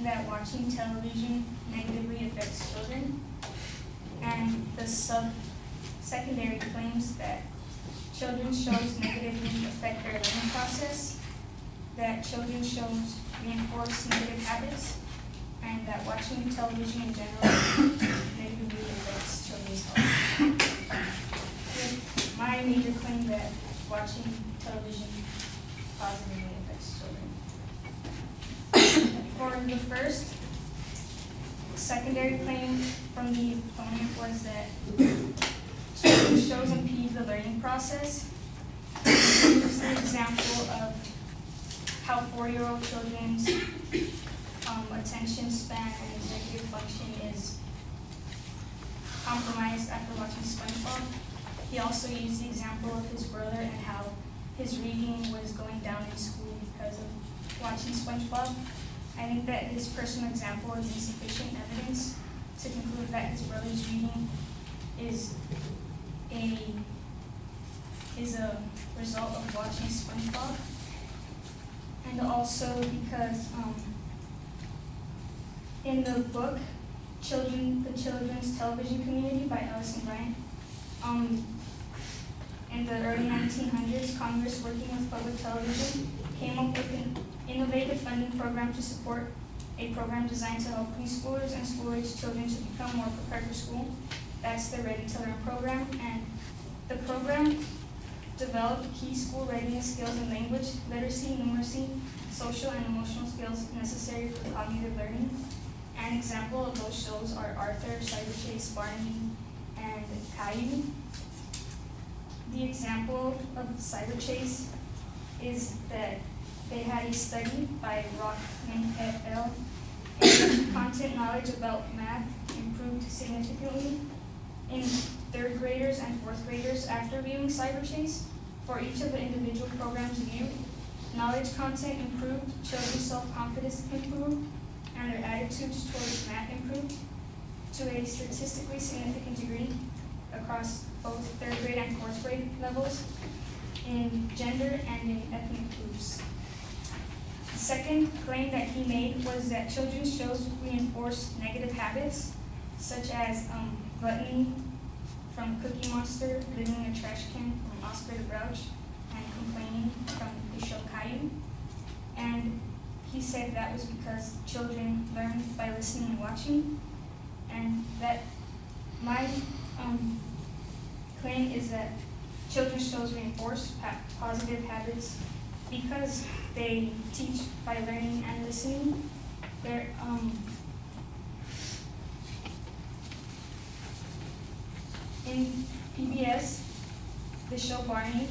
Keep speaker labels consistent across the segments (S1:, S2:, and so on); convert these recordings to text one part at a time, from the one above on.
S1: that watching television negatively affects children, and the secondary claims that children's shows negatively affect their learning process, that children's shows reinforce negative habits, and that watching television in general negatively affects children's health. With my major claim that watching television positively affects children. For the first, secondary claim from the opponent was that children's shows impede the learning process. Here's an example of how 4-year-old children's attention span and executive function is compromised after watching SpongeBob. He also used the example of his brother and how his reading was going down in school because of watching SpongeBob. I think that his personal example is insufficient evidence to conclude that his brother's reading is a result of watching SpongeBob. And also because in the book, The Children's Television Community by Allison Bryant, in the early 1900s, Congress, working with public television, came up with an innovative funding program to support a program designed to help preschoolers and school-age children to become more prepared for school. That's the Ready to Learn program, and the program developed key school readiness skills in language, literacy, numeracy, social and emotional skills necessary for cognitive learning. An example of those shows are Arthur, Cyber Chase, Barney, and Caillou. The example of Cyber Chase is that they had a study by Rockman et al. And content knowledge about math improved significantly in 3rd graders and 4th graders after viewing Cyber Chase. For each of the individual programs viewed, knowledge content improved, children's self-confidence improved, and their attitudes towards math improved to a statistically significant degree across both 3rd grade and 4th grade levels in gender and in ethnic groups. The second claim that he made was that children's shows reinforce negative habits, such as gluttony from Cookie Monster, living in a trash can from Oscar the Grouch, and complaining from the show Caillou. And he said that was because children learned by listening and watching, and that my claim is that children's shows reinforce positive habits because they teach by learning and listening. They're, in PBS, the show Barney,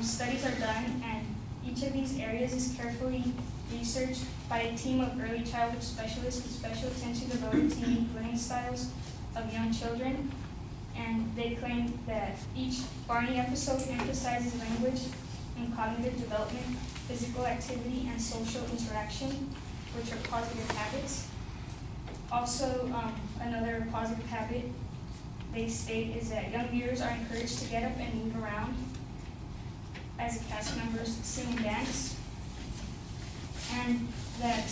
S1: studies are done, and each of these areas is carefully researched by a team of early childhood specialists with special attention devoted to unique learning styles of young children. And they claim that each Barney episode emphasizes language and cognitive development, physical activity, and social interaction, which are positive habits. Also, another positive habit they state is that young viewers are encouraged to get up and move around as the cast members sing and dance, and that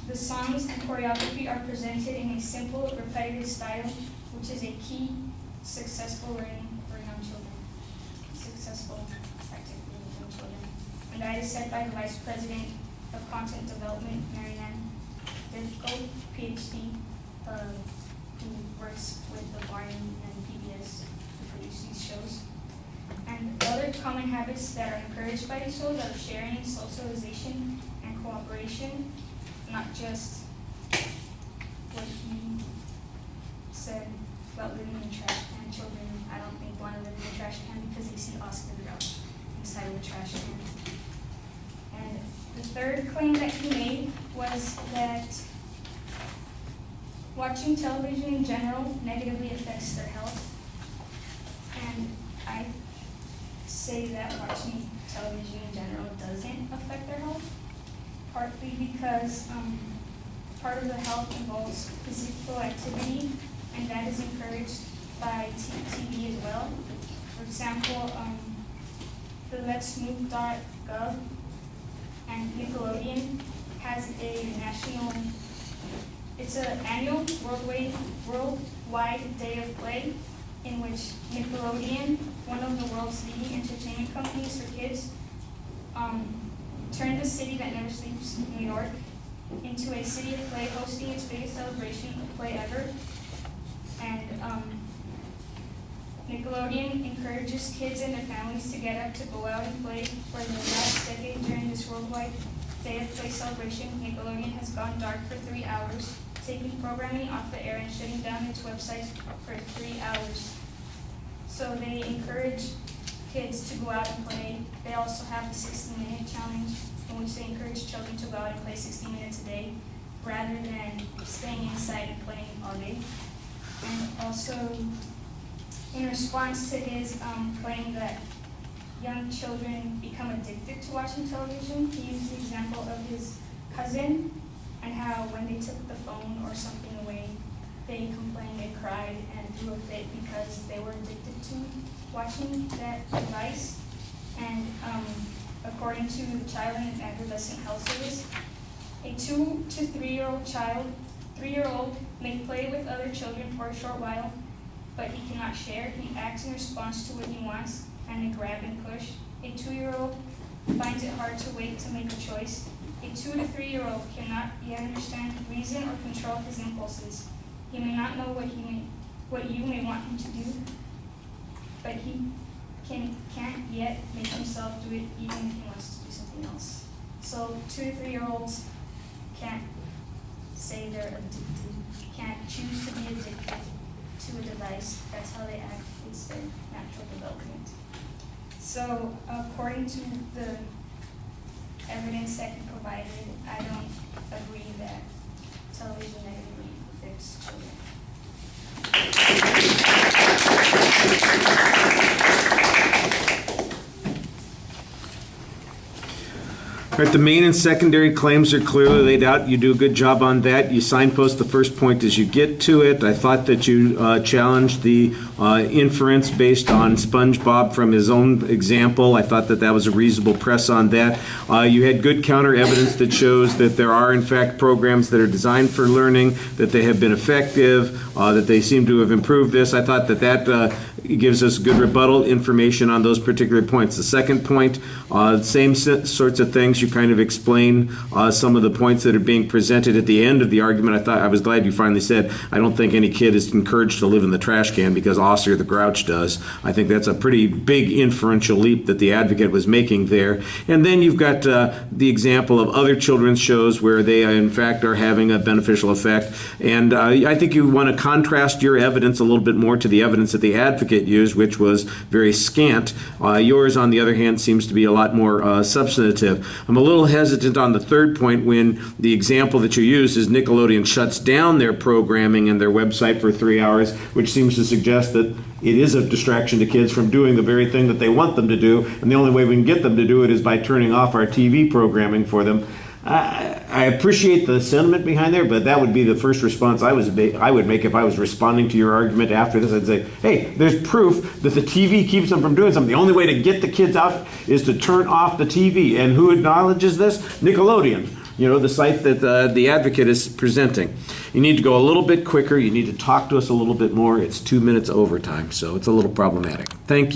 S1: the songs and choreography are presented in a simple, repetitive style, which is a key successful learning for young children, successful activity with young children. And that is said by the Vice President of Content Development, Marianne Diffco, PhD, who works with the Barney and PBS to produce these shows. And other common habits that are encouraged by these shows are sharing, socialization, and cooperation, not just what he said about living in a trash can. Children, I don't think, want to live in a trash can because they see Oscar the Grouch inside of the trash can. And the third claim that he made was that watching television in general negatively affects their health. And I say that watching television in general doesn't affect their health, partly because part of the health involves physical activity, and that is encouraged by TV as well. For example, the Let's Move.gov and Nickelodeon has it's an annual worldwide day of play in which Nickelodeon, one of the world's leading entertainment companies for kids, turned the city that never sleeps, New York, into a city of play, hosting its biggest celebration of play ever. And Nickelodeon encourages kids and their families to get up to go out and play. For the last decade during this worldwide Day of Play celebration, Nickelodeon has gone dark for 3 hours, taking programming off the air and shutting down its website for 3 hours. So they encourage kids to go out and play. They also have the 60-minute challenge, in which they encourage children to go out and play 60 minutes a day, rather than staying inside and playing all day. And also, in response to his claim that young children become addicted to watching television, he used the example of his cousin and how when they took the phone or something away, they complained, they cried, and threw a fit because they were addicted to watching that device. And according to the Child and Adolescent Health Service, a 2 to 3-year-old child, 3-year-old may play with other children for a short while, but he cannot share. He acts in response to what he wants and a grab and push. A 2-year-old finds it hard to wait to make a choice. A 2 to 3-year-old cannot yet understand reason or control his impulses. He may not know what you may want him to do, but he can't yet make himself do it even if he wants to do something else. So 2 to 3-year-olds can't say they're addicted, can't choose to be addicted to a device. That's how they act. It's their natural development. So according to the evidence that he provided, I don't agree that television negatively affects children.
S2: All right, the main and secondary claims are clearly laid out. You do a good job on that. You signpost the first point as you get to it. I thought that you challenged the inference based on SpongeBob from his own example. I thought that that was a reasonable press on that. You had good counter evidence that shows that there are, in fact, programs that are designed for learning, that they have been effective, that they seem to have improved this. I thought that that gives us good rebuttal information on those particular points. The second point, same sorts of things. You kind of explain some of the points that are being presented at the end of the argument. I was glad you finally said, I don't think any kid is encouraged to live in the trash can because Oscar the Grouch does. I think that's a pretty big inferential leap that the advocate was making there. And then you've got the example of other children's shows where they, in fact, are having a beneficial effect. And I think you want to contrast your evidence a little bit more to the evidence that the advocate used, which was very scant. Yours, on the other hand, seems to be a lot more substantive. I'm a little hesitant on the third point when the example that you use is Nickelodeon shuts down their programming and their website for 3 hours, which seems to suggest that it is a distraction to kids from doing the very thing that they want them to do, and the only way we can get them to do it is by turning off our TV programming for them. I appreciate the sentiment behind there, but that would be the first response I would make if I was responding to your argument after this. I'd say, hey, there's proof that the TV keeps them from doing something. The only way to get the kids out is to turn off the TV. And who acknowledges this? Nickelodeon, the site that the advocate is presenting. You need to go a little bit quicker. You need to talk to us a little bit more. It's 2 minutes overtime, so it's a little problematic. Thank you.